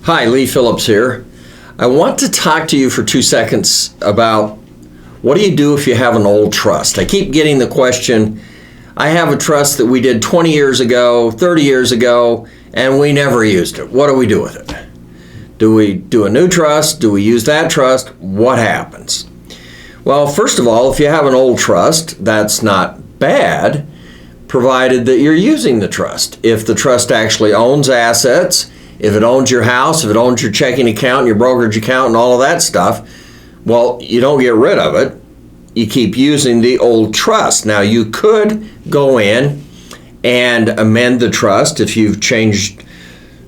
Hi, Lee Phillips here. I want to talk to you for 2 seconds about what do you do if you have an old trust? I keep getting the question, I have a trust that we did 20 years ago, 30 years ago, and we never used it. What do we do with it? Do we do a new trust? Do we use that trust? What happens? Well, first of all, if you have an old trust, that's not bad, provided that you're using the trust. If the trust actually owns assets, if it owns your house, if it owns your checking account, your brokerage account, and all of that stuff, well, you don't get rid of it. You keep using the old trust. Now, you could go in and amend the trust if you've changed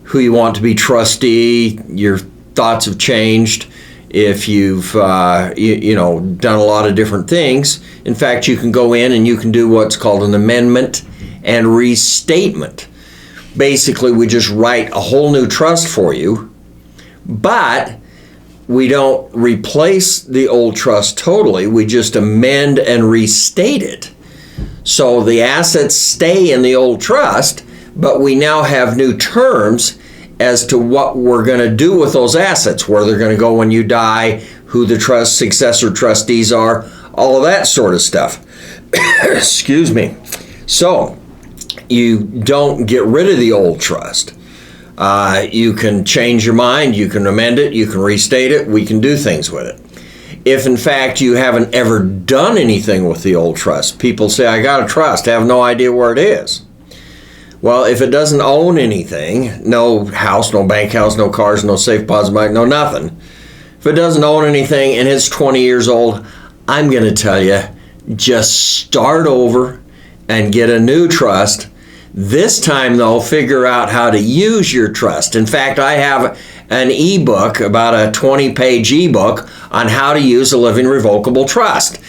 who you want to be trustee, your thoughts have changed, if you've done a lot of different things. In fact, you can go in and you can do what's called an amendment and restatement. Basically, we just write a whole new trust for you, but we don't replace the old trust totally. We just amend and restate it. So the assets stay in the old trust, but we now have new terms as to what we're going to do with those assets, where they're going to go when you die, who the trust successor trustees are, all of that sort of stuff. Excuse me. So you don't get rid of the old trust. You can change your mind, you can amend it, you can restate it, we can do things with it. If in fact you haven't ever done anything with the old trust, people say, I got a trust, I have no idea where it is. Well, if it doesn't own anything, no house, no bank house, no cars, no safe deposit bank, no nothing. If it doesn't own anything and it's 20 years old, I'm going to tell you, just start over and get a new trust. This time, though, figure out how to use your trust. In fact, I have an ebook, about a 20-page ebook, on how to use a living revocable trust.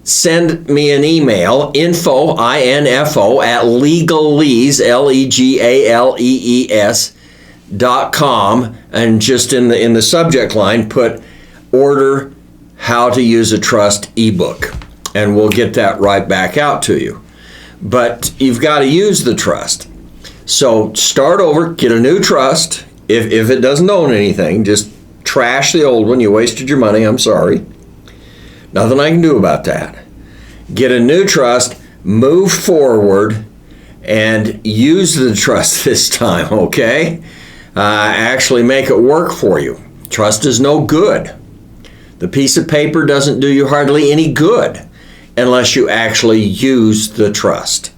Send me an email, info, I-N-F-O, at legalees, legalees.com, and just in the subject line, put order how to use a trust ebook, and we'll get that right back out to you. But you've got to use the trust. So start over, get a new trust. If it doesn't own anything, just trash the old one. You wasted your money, I'm sorry. Nothing I can do about that. Get a new trust, move forward, and use the trust this time, okay? Actually make it work for you. Trust is no good. The piece of paper doesn't do you hardly any good unless you actually use the trust.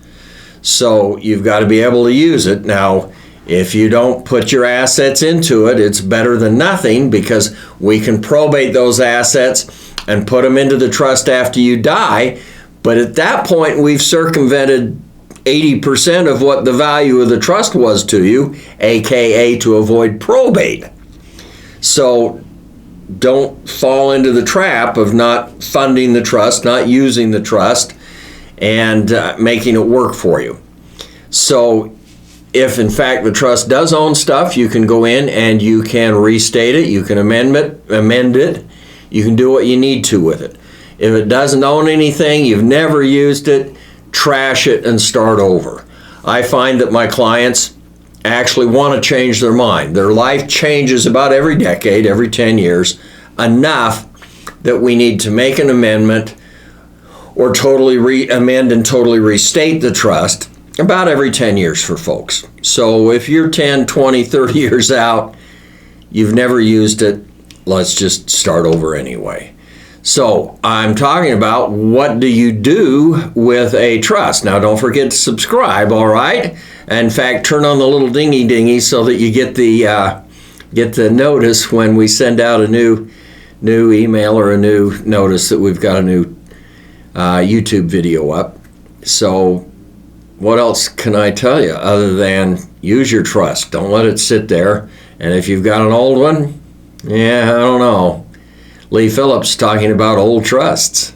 So you've got to be able to use it. Now, if you don't put your assets into it, it's better than nothing, because we can probate those assets and put them into the trust after you die. But at that point, we've circumvented 80% of what the value of the trust was to you, aka to avoid probate. So don't fall into the trap of not funding the trust, not using the trust, and making it work for you. So if in fact the trust does own stuff, you can go in and you can restate it, you can amend it, you can do what you need to with it. If it doesn't own anything, you've never used it, trash it and start over. I find that my clients actually want to change their mind. Their life changes about every decade, every 10 years, enough that we need to make an amendment or totally amend and totally restate the trust about every 10 years for folks. So if you're 10, 20, 30 years out, you've never used it, let's just start over anyway. So I'm talking about, what do you do with a trust? Now, don't forget to subscribe, all right? In fact, turn on the little dingy dingy so that you get the notice when we send out a new email or a new notice that we've got a new YouTube video up. So what else can I tell you other than use your trust? Don't let it sit there. And if you've got an old one, I don't know. Lee Phillips talking about old trusts.